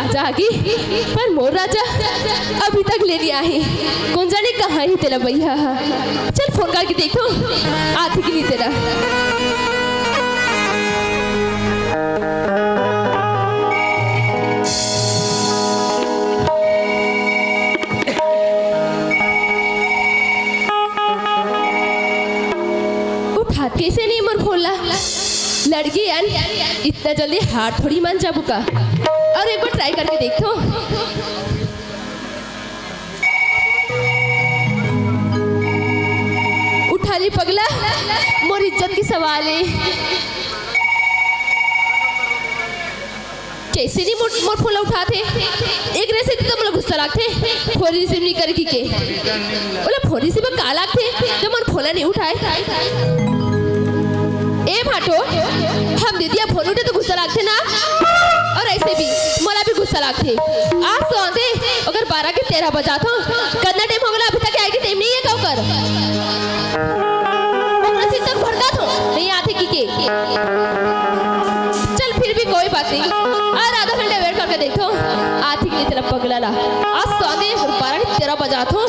राजा आगे पर मोर राजा अभी तक ले नहीं आए। कौन जाने कहाँ ही तेरा भैया। चल फोन करके देखो आते कि नहीं तेरा। उठा कैसे नहीं मोर फोला लड़की यार इतना जल्दी हार थोड़ी मान जाबू का। और एक बार ट्राई करके देखो। उठा ली पगला मोर इज्जत की सवाल है। कैसे नहीं मोर फोला उठाते एक रेसे तो मतलब गुस्सा लागते फोन रिसीव नहीं करेगी के बोला फोन रिसीव का लागते जब मोर फोला नहीं उठाए। ए भाटो हम दीदिया फोन उठे तो गुस्सा लागते ना और ऐसे भी मला भी गुस्सा लागते। आज तो आते अगर 12 के 13 बजा तो कितना टाइम हो गया अभी तक आएगी टाइम नहीं है कब कर तक भड़का तो नहीं आते की के। चल फिर भी कोई बात नहीं और आधा घंटा वेट करके देखो आती के लिए तेरा पगला ला। आज तो आते 12 के 13 बजा तो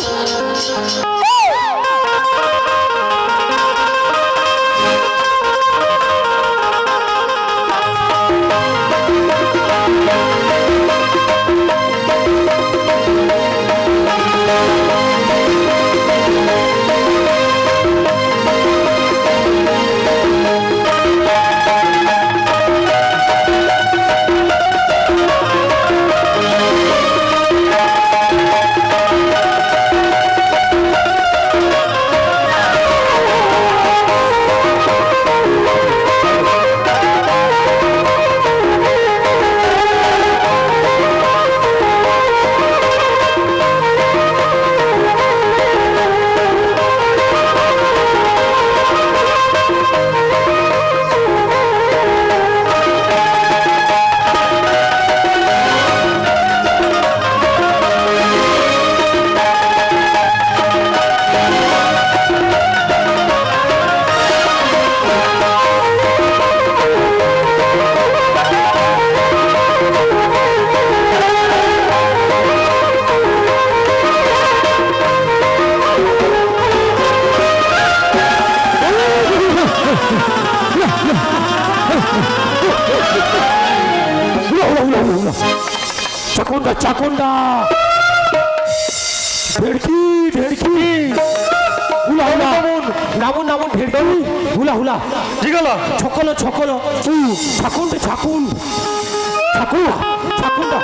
चाकुंडा चाकुंडा ढेड़की ढेड़की हुला हुला नामुन नामुन ढेड़की हुला हुला जिगला छकलो छकलो चाकुंडा चाकुन चाकुंडा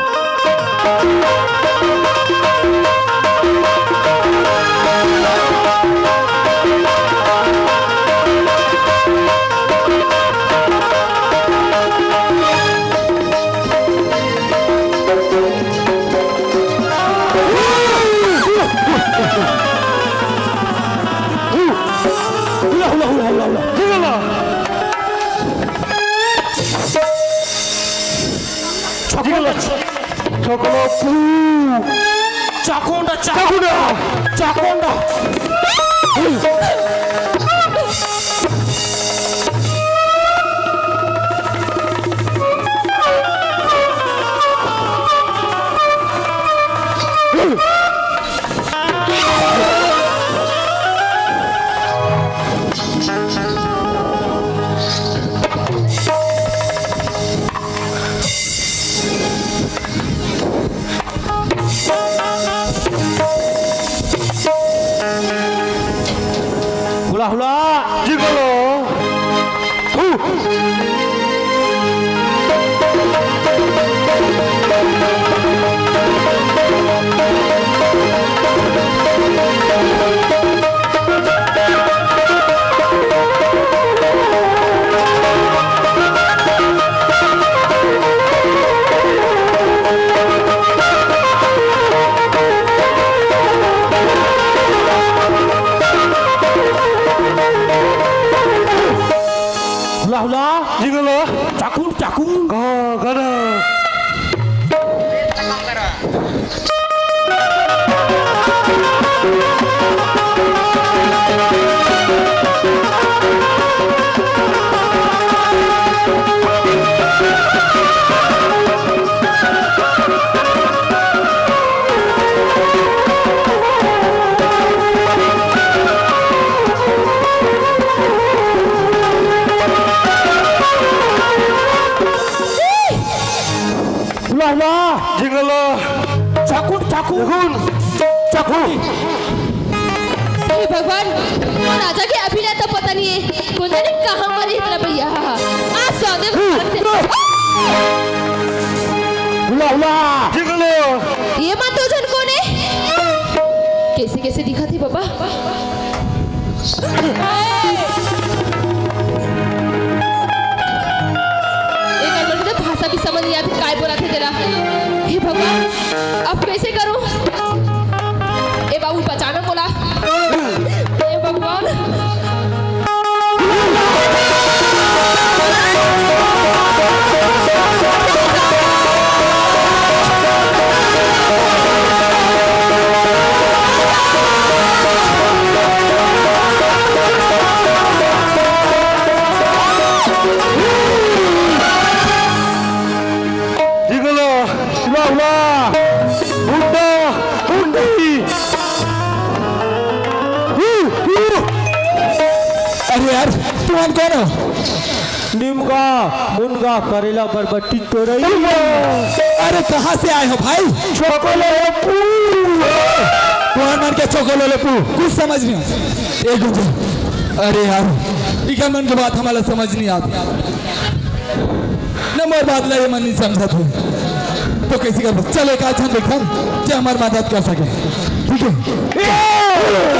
चाकुंडा चाकुंडा चाकुंडा चाकुंडा हुला हुला जिगलो দেখুন চাকু हे भगवान राजा के अभिनेता पता नहीं है कौन जाने कहाँ मरी इतना भैया आज सौदे हुला हुला जिगलो ये मत तो जन कौन है कैसे कैसे दिखा थे बाबा एक अलग तो भाषा भी समझ नहीं आती काय बोला थे तेरा हे भगवान अब कैसे करूं ए बाबू बचाना बोला हे भगवान जिगलो हुला हुला हुंडा हुंडी अरे यार तुम कौन हो? निमगा मुनगा करेला बरबट्टी तोरई अरे कहाँ से आए हो भाई? चोकोलेपू तुम्हारे मन के चोकोलेपू कुछ समझ नहीं आता। एक गुंजन अरे यार इका मन की बात हमारा समझ नहीं आती न मोर बात ये मन नहीं समझा तू तो कैसे कर चल एक आज हम देखा जो हमारी मदद कर सके ठीक है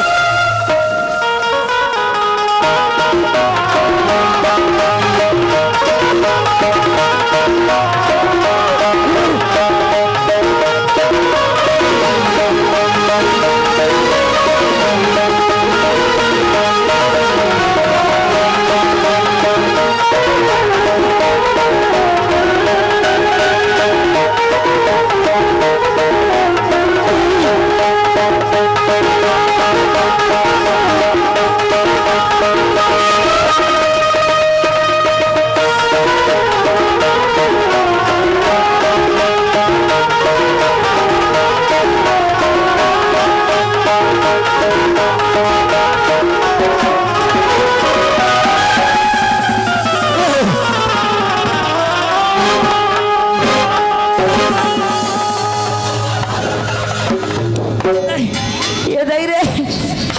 ये दई रे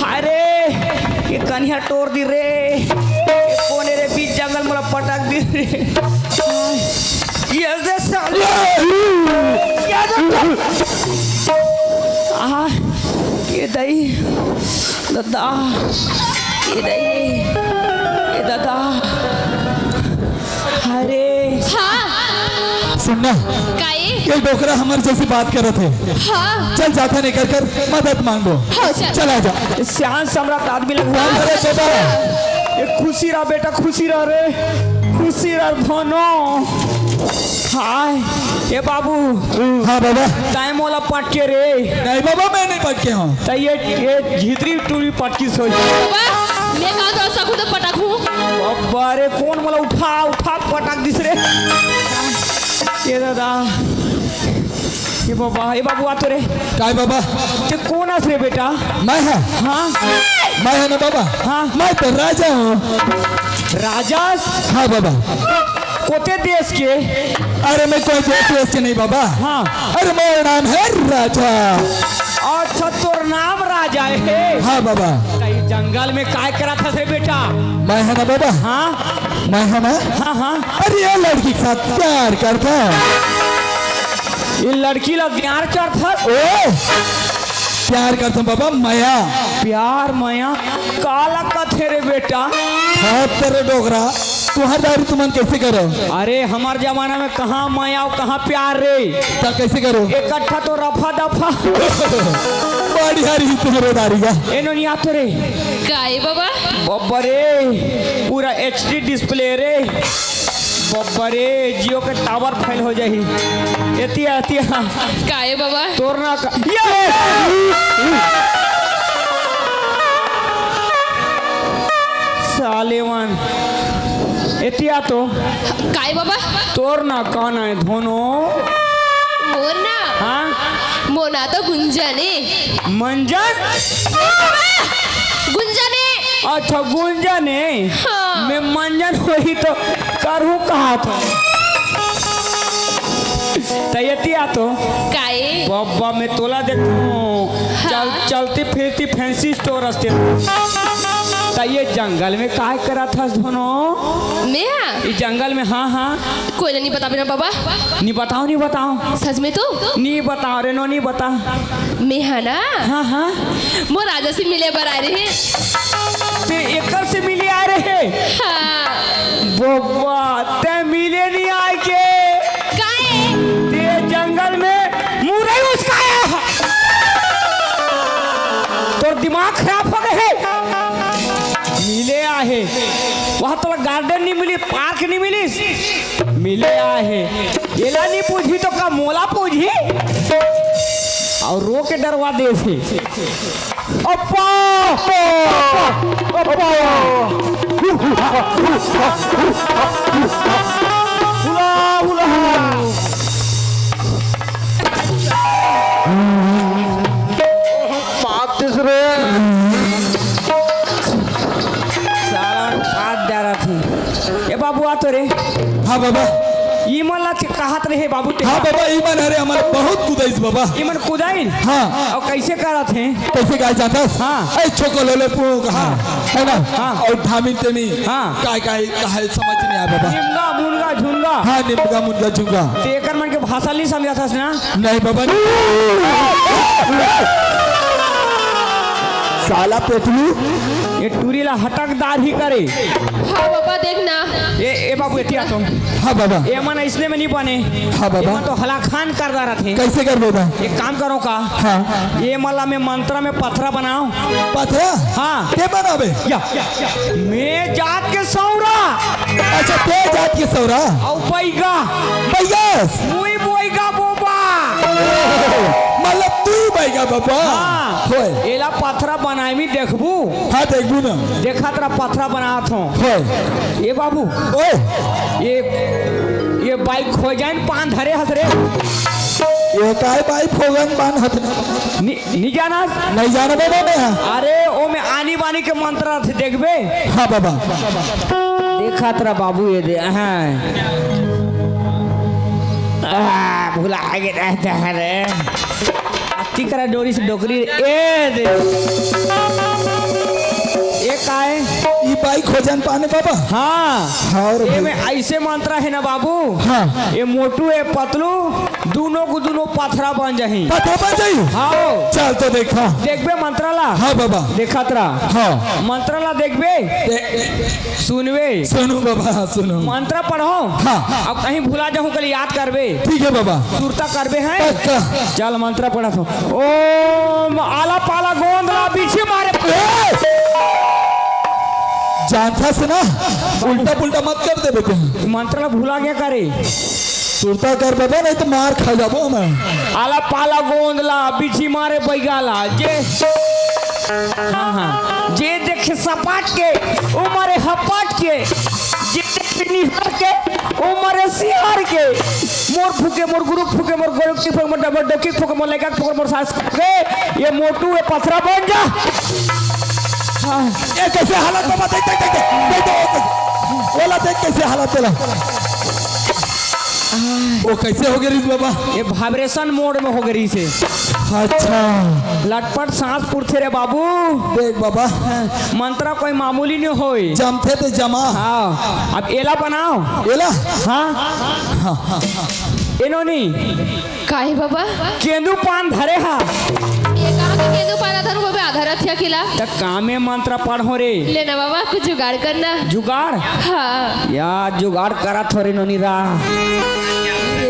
हाय रे ये कन्या तोड़ दी रे ये कोने रे बीच जंगल मोला पटक दी रे ये दे साले ये ये दई दादा ये दादा अरे हाँ सुनना काये ये डोकरा हमारे जैसी बात कर रहे थे हाँ चल जाता नहीं कर मदद मांगो हाँ चल चला जा श्याम सम्राट आदमी लगवा अरे बेटा ये खुशी रहा बेटा खुशी रहा रे खुशी रहा धनो हाय ये बाबू हाँ बाबा टाइम वाला पटके रे नहीं बाबा मैं नहीं पटके हूँ तो ये झित्री टूरी पटकी सोच बाबा मैं कहाँ तो सकूँ तो पटाखू बाबा रे कौन मला उठा पटक दिस रे ये दादा ये बाबू आ तो रे काय बाबा ते कौन आस रे बेटा मैं है हाँ मैं है ना बाबा हाँ। मैं तो राजा हूँ राजा हाँ बाबा कोते देश के अरे मैं कोई देश के नहीं बाबा हाँ अरे मेरा नाम है राजा अच्छा तोर नाम राजा है हाँ बाबा कहीं जंगल में काय करा था रे बेटा मैं है ना बाबा हाँ मैं है ना हाँ हाँ अरे ये लड़की के साथ प्यार करता ये लड़की लोग प्यार करता ओ प्यार करता हूँ बाबा माया प्यार माया काला कथे रे बेटा हाँ तेरे डोगरा तुहार दारू तुमन कैसे करो अरे हमार जमाना में कहाँ माया और कहाँ प्यार रे तो कैसे करो इकट्ठा तो रफा दफा बड़ी हरी तुम्हारे दारी का एनो नहीं आते रे काये बाबा बब्बा रे पूरा HD डिस्प्ले रे बब्बा रे जियो के टावर फेल हो जाही एतिया काये बाबा तोरना का सालेवन एतिया तो काय बाबा तोरना काना है धोनो मोना हाँ मोना तो गुंजने मंजन गुंजने अच्छा गुंजन है हाँ। मैं मंजन हुई तो करूँ कहाँ था तैयतिया तो काए बाबा मैं तोला देखूं चल चलती फिरती फैंसी स्टोर रस्ते ये जंगल में काय करा था दोनों मैं इस जंगल में हाँ हाँ कोई नहीं बता बिना बाबा नहीं बताओ सच में तो नहीं बताओ रे नो नहीं बता मैं है ना हाँ हाँ वो राजा से मिले बर आ रहे हैं ते एकर से मिले आ रहे हाँ बाबा ते मिले नहीं आए के काए ते जंगल में मुरई उसकाया तो दिमाग खराब हो गए मिले आहे वहाँ तो गार्डन नहीं मिली पार्क नहीं मिली मिले आहे एला नहीं पूछी तो का मोला पूछी और रो के डरवा दे थे अप्पा ए बाबू आ तो रे हाँ बाबा ईमन ला कहत रहे बाबू ते हाँ बाबा ईमान अरे हमारे बहुत कुदाइस बाबा ईमन कुदाइन हाँ और कैसे करत हैं कैसे गाय जाता हाँ। ऐ छोको लोले पू हाँ है ना हाँ। और ठामिन तेमी हाँ। काय समझ नहीं आया बाबा निमगा मुनगा झुनगा हाँ निमगा मुनगा झुंगा ते एकर मन के भाषा नहीं समझा था ना नहीं बाबा साला पेटलू ये टूरीला हटकदार ही करे हाँ बाबा देखना ए बाबू एतिया तो हाँ बाबा ए मन इसने में नहीं बने हाँ बाबा। ए मन तो हलाखान कर रहा थे कैसे कर बाबा एक काम करो का हाँ ये मला में मंत्र में पत्थरा बनाओ पथरा हाँ के बनावे या मैं जात के सौरा अच्छा ते जात के सौरा और बैगा बैगस मुई बोईगा बोबा मतलब तू बैगा बाबा हाँ होय एला पत्थरा बनाए भी देखबू हाँ देखबू ना देखा तेरा पत्थरा बनात हो होय ये बाबू ओए ये बाइक खो जाए पान धरे हसरे ये काय बाई फोगन बान हत नहीं जाना नहीं जाना बाबा मैं हाँ अरे ओ में आनी बानी के मंत्र थे देखबे हाँ बाबा देखा तेरा बाबू ये दे हाँ भूला आगे रहता है रे अति करा डोरी से डोकरी ए दे ये का है ये बाई खोजन पाने बाबा हाँ और ये में ऐसे मंत्र है ना बाबू हाँ ये मोटू है पतलू दोनों को दोनों पत्थरा बन जाही पता बन जाई हाँ चल तो देखा देखबे मंत्राला हाँ बाबा देखा तेरा हाँ मंत्राला देखबे सुनबे सुनो बाबा हाँ सुनो मंत्र पढ़ो हाँ अब कहीं भुला जाऊं कल याद करबे ठीक है बाबा सुरता करबे हैं पक्का चल मंत्र पढ़ा तो ओम आला पाला गोंदला पीछे मारे जानता से ना उल्टा पुल्टा मत कर दे बेटे मंत्र ला भुला गया करे सुरता कर बाबा नहीं तो मार खा जाबो मैं आला पाला गोंदला पीछे मारे बैगाला जे हाँ हाँ जे देखे सपाट के उमरे हपाट के जे देखे निहार के उमरे सिहार के मोर फूके मोर गुरु फूके मोर गोरख फूके मोर डबल डोकी फूके मोर लेका फूके मोर सास फूके ये मोटू है पथरा बन जा ये कैसे हालत बाबा देख बोला देख कैसे हालत तेरा वो कैसे हो गई बाबा ये वाइब्रेशन मोड में हो गई से अच्छा लटपट सांस पुरथे रे बाबू देख बाबा मंत्र कोई मामूली नहीं होई जमथे ते जमा हाँ अब एला बनाओ एला हाँ एनो नहीं काहे बाबा केंदू पान धरे हा ये कहाँ के केंदू पाना था बाबा आधा रथिया खिला त कामे मंत्र पढ़ो रे लेना बाबा कुछ जुगाड़ करना जुगाड़ हाँ या जुगाड़ करा थोड़े नो नीरा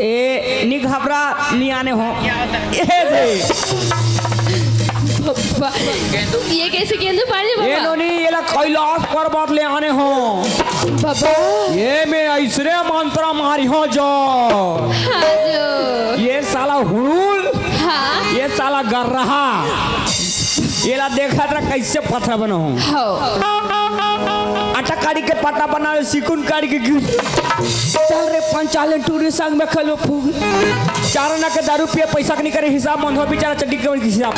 ए नी घबरा नी आने हो ए दे बाबा ये कैसे केंदू पानी ए बाबा नो नी ये ला कैलाश पर्वत ले आने हो बाबा ये में ऐसरे मंत्र मारी हो जो हाँ जो ये साला हुड़ुल हाँ ये साला गर रहा ये ला देखा था कैसे पत्थर बना हूँ हो आटा काड़ी के पट्टा बना सिकुन काड़ी के गिर चल रे पंचालन टूरी संग में खलो फूग चार ना के दारू पिए पैसा के नहीं करे हिसाब मन हो बेचारा चड्डी के हिसाब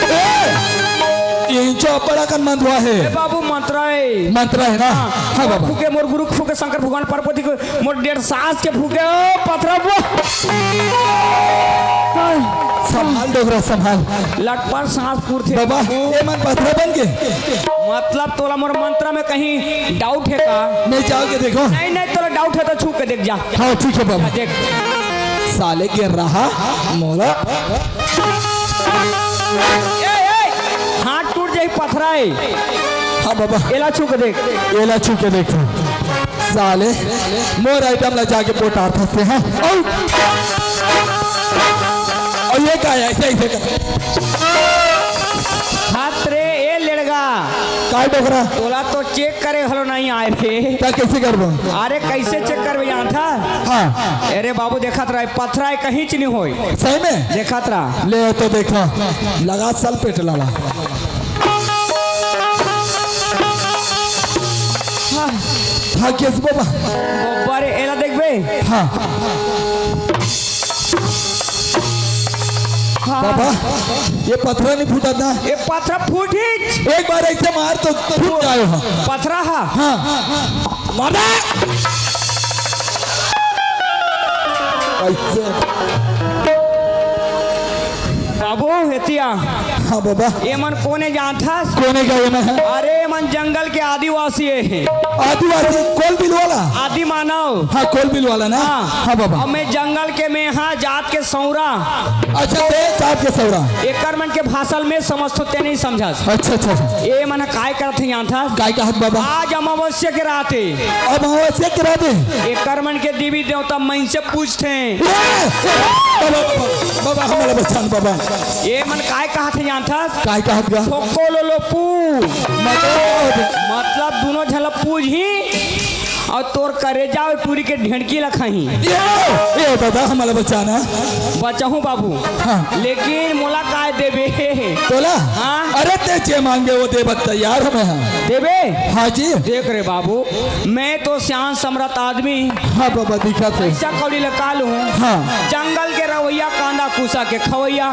ये जो बड़ा कन मंदवा ए है बाबू मंत्र है मंत्र है ना हाँ बाबा फूके मोर गुरु के फूके शंकर भगवान पार्वती को मोर 1.5 सास के फूके ओ पथरा वो संभाल डोगरा संभाल लट पर सांस पूर थे बाबा ये मन पत्थर बन के मतलब तोला मोर मंत्र में कहीं डाउट है का मैं जाओ के देखो नहीं नहीं तोला डाउट है तो छू के देख जा हाँ ठीक है बाबा देख साले के रहा मोला ए हाथ टूट जाई पथरा है हाँ बाबा एला छू के देख ये ला छू के देखो साले मोर आइटम ला जाके पोटार फंसे हैं और ये क्या है ऐसे ऐसे कर हाथ रे ए लड़गा काय डोगरा तोला तो चेक करे हलो नहीं आए रे क्या कैसे करबो अरे कैसे चेक करबे यहाँ था हाँ अरे बाबू देखत रहा पथरा है कहीं च नहीं होई सही में देखत रहा ले तो देखो लगा साल पेट लाला हाँ केस बाबा बब्बर एला देखबे हाँ बाबा ये पत्थर नहीं फूटा था ए पथरा फूटी एक बार ऐसे मार तो फूट जाए हाँ पथरा हा हाँ मारा ऐसे बाबू हेतिया हाँ बाबा ये मन कोने जानता कोने का ये में है अरे मन जंगल के आदिवासी है आदिवासी कोल बिल वाला आदि मानव हाँ कोल बिल वाला ना हाँ बाबा और मैं जंगल के में हाँ जात के सौरा अच्छा ते चाप के सौरा एकर मन के भाषा में समझ तो ते नहीं समझा अच्छा अच्छा अच्छा ये मन काय करत है यहाँ था काय का हाथ बाबा आज अमावस्या के राते अब आवश्यक करा दे एकर मन के देवी देवता मन से पूछते बाबा बाबा हमारा बच्चा बाबा ये मन काय कहत है यहाँ था काय का हाथ गा ठोको लो लो पू मतलब दोनों झल पूज ही और तोर करे जाओ टूरी के ढेंडकी लखाही ये दादा हमारा बच्चा ना बचाहूँ बाबू हाँ। लेकिन मोला काय देबे तोला हाँ। अरे ते जे मांगे वो दे तैयार हमें हाँ देबे हाँ जी देख रे बाबू मैं तो श्याम सम्राट आदमी हाँ बाबा दिखा थे ऐसा कौड़ी लगा लूँ हाँ जंगल के रवैया कांदा कुसा के खवैया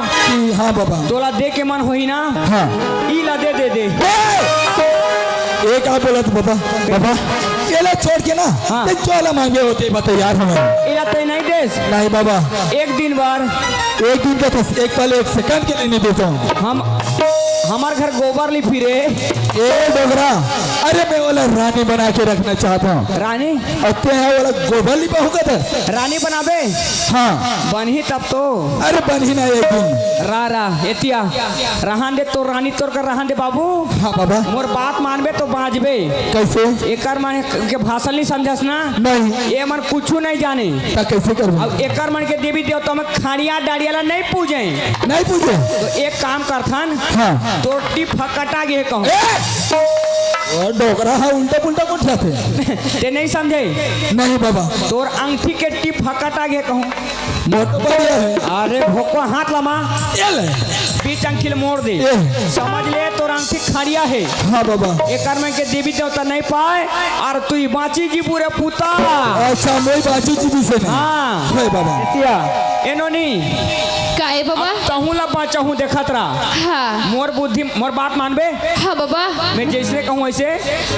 हाँ बाबा तोला दे के मन होई ना हाँ ई ला दे दे दे एक आप बोला तो बाबा बाबा केला छोड़ के ना हाँ। ते चोला मांगे होते बता यार हमें इला ते नहीं देस नहीं बाबा एक दिन बार एक दिन का तो एक पल एक सेकंड के लिए नहीं देता हूँ हम हमार घर गोबर ली फिरे ए डोगरा अरे मैं वाला रानी बना के रखना चाहता हूँ रानी अत्ते है वाला गोबर लिपा होगा था रानी बनाबे हाँ बनी तब तो अरे बन ही ना एक दिन रा एतिया रहन दे तो रानी तोर कर रहन दे बाबू हाँ बाबा मोर बात मानबे तो बाजबे कैसे एकर माने के भाषा नहीं समझस ना नहीं ये मन कुछ नहीं जाने ता कैसे करूँ अब एकर मन के देवी देवता में खाड़िया डाड़ियाला नहीं पूजे नहीं पूछे तो एक काम करथन हाँ तो टिप फकटा गे कहूँ और डोगरा हाँ उल्टा पुल्टा कुछ जाते ते नहीं समझे नहीं बाबा तोर अंगठी के टिप फकटा गे कहूँ बहुत बढ़िया है अरे भोको हाथ लमा ये ले बीच अंगठी मोड़ दे ए। समझ ले तोर अंगठी खड़िया है हाँ बाबा एकर में के देवी देवता नहीं पाए और तू बाची जी पूरे पुता अच्छा मैं बाजू जी भी से नहीं हाँ है बाबा एतिया एनोनी काहे बाबा कहूँ ला बाचहूँ देखत रहा हाँ मोर बुद्धि मोर बात मानबे हाँ बाबा मैं जैसे कहूँ ऐसे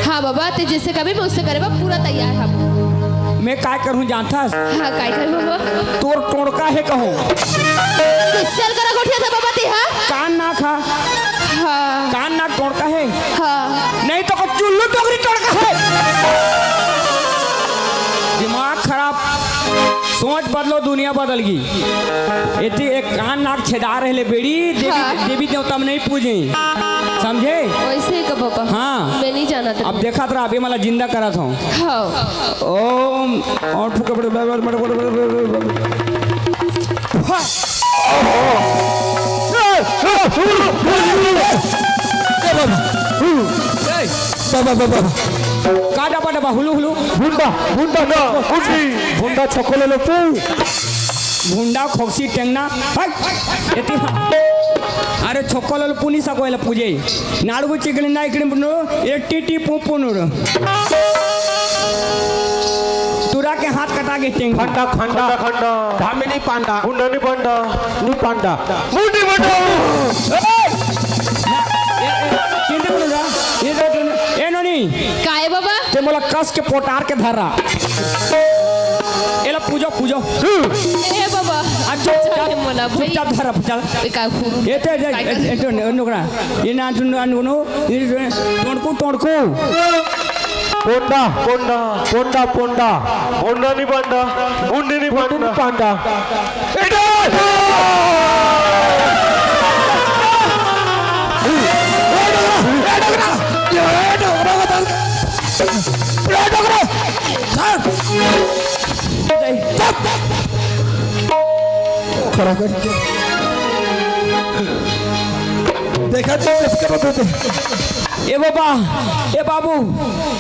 हाँ बाबा ते जैसे कभी मैं उससे करे बा पूरा तैयार हम मैं काय करूँ जानता हाँ काय कर बाबा तोर टोड़का है कहूँ किसल करा गोठिया था बाबा ते हाँ कान ना खा हाँ कान ना टोड़का है हाँ नहीं तो चुल्लू टोकरी टोड़का है दिमाग खराब सोच बदलो दुनिया बदल गई इतनी एक कान नाक छेदा रहे बेड़ी हाँ। देवी देवता में नहीं पूजे समझे वैसे का बाबा हाँ। मैं नहीं जाना था अब देखा था अभी मला जिंदा करा था हाँ ओम और फुका बाबा बाबा का डबा डबा हुलू हुलू बुंदा बुंदा ना बुंदी बुंदा चकोले लो पू भुंडा खोक्सी टेंगना एती अरे छोकोल पुनी सकोयला पूजे नाडगु चिकलिंदा इकडे पुनो एटी पुपुनुर तुरा के हाथ कटा के टेंग खंडा खंडा खंडा धामे नहीं पांडा बुंदा नहीं पांडा नहीं पांडा बुंदी बुंदा कस के पोटार के धरा एला पूजो पूजो ए बाबा अच्छा चाहे मला भाई चुपचाप धरा चल ए काय खूप ये नोकरा ये ना नो तोड़को पोंडा पोंडा पोंडा पोंडा पोंडा नहीं पांडा मुंडी नहीं पांडा पांडा खड़ा कर देखा तो इसके बाद ए बाबा ए बाबू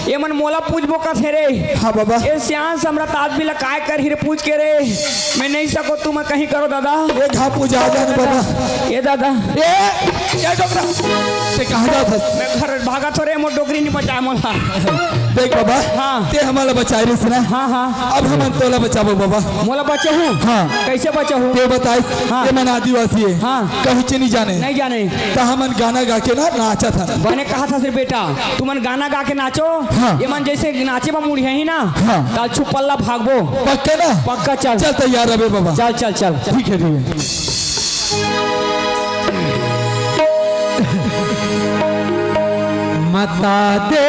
ये मन मोला पूछबो का थे रे हाँ बाबा ए सियान सम्राट आदमी ला काय कर ही रे पूछ के रे मैं नहीं सको तू मैं कहीं करो दादा ये घा पूजा आ जाने बाबा ये दादा ये डोकरा ते कहाँ जाता मैं घर भागा थोड़े मोर डोकरी नहीं बचाए मोला देख बाबा हाँ। ते हमारा बचाए रही ना हाँ हाँ अब हम तोला बचाबो बाबा मोला बचे हूँ हाँ। कैसे बचे हूँ ते बताइस हाँ। ये मन आदिवासी है हाँ। कहीं से नहीं जाने नहीं जाने तो हमन गाना गा के ना नाचा था मैंने कहा था सिर्फ बेटा तुमन गाना गा के नाचो हाँ। ये मन जैसे नाचे बा मुड़ी है ही ना हाँ। ताल छुप पल्ला भागबो पक्का ना पक्का चल चल तैयार अबे बाबा चल चल चल ठीक है ठीक है मता दे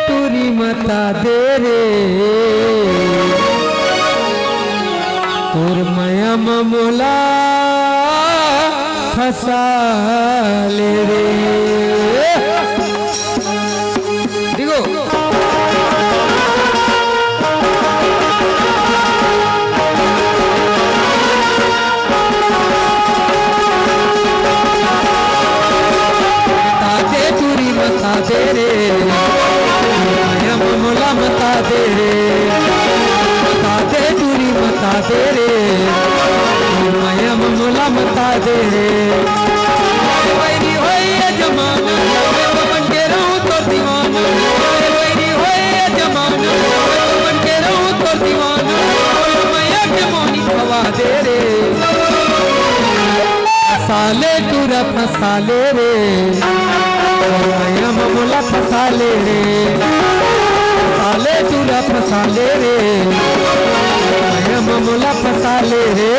टूरी मता दे रे तोर माया ममोला फसा ले रे देखो मता दे रे माया ममोला मता दे रे मता दे टूरी मता दे रे माया ममोला मता दे रे वैरी होए जमाना मैं तो बन के रहूं तो दीवाना वैरी होए जमाना मैं तो बन के रहूं तो दीवाना माया के मोनी खवा दे रे फसाले टूरा फसाले रे माया ममोला फसाले रे फसाले टूरा फसाले रे माया ममोला फसाले रे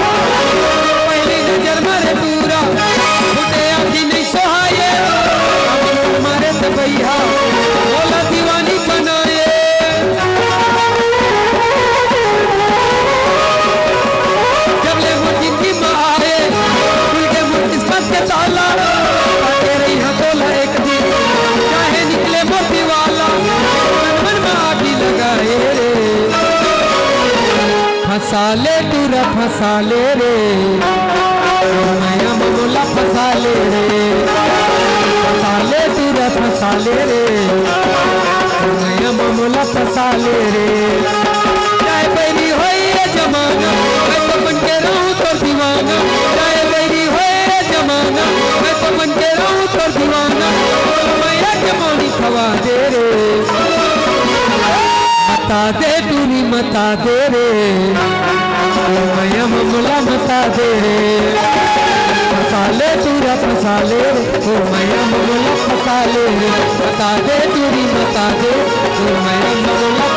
पहली नजर मारे पूरा फुटे आखी नहीं सोहाए मारे तो भैया बोला दीवानी बनाए जब ले वो जिंदगी में आए खुल के वो किस्मत के ताला आके रही है बोला एक दिन चाहे निकले मोती वाला मन में आगी लगाए रे फसाले टूरा फसाले रे माया ममोला फसाले रे फसाले टूरा फसाले रे माया ममोला फसाले रे चाहे बैरी होए ये जमाना मैं तो बन के रहूं तो दीवाना चाहे बैरी होए ये जमाना मैं तो बन के रहूं तो दीवाना माया के मोनी खवा दे रे मता दे टूरी मता दे रे माया ममोला मता दे रे फसाले टूरा फसाले रे ओ माया ममोला फसाले रे मता दे टूरी मता दे ओ माया ममोला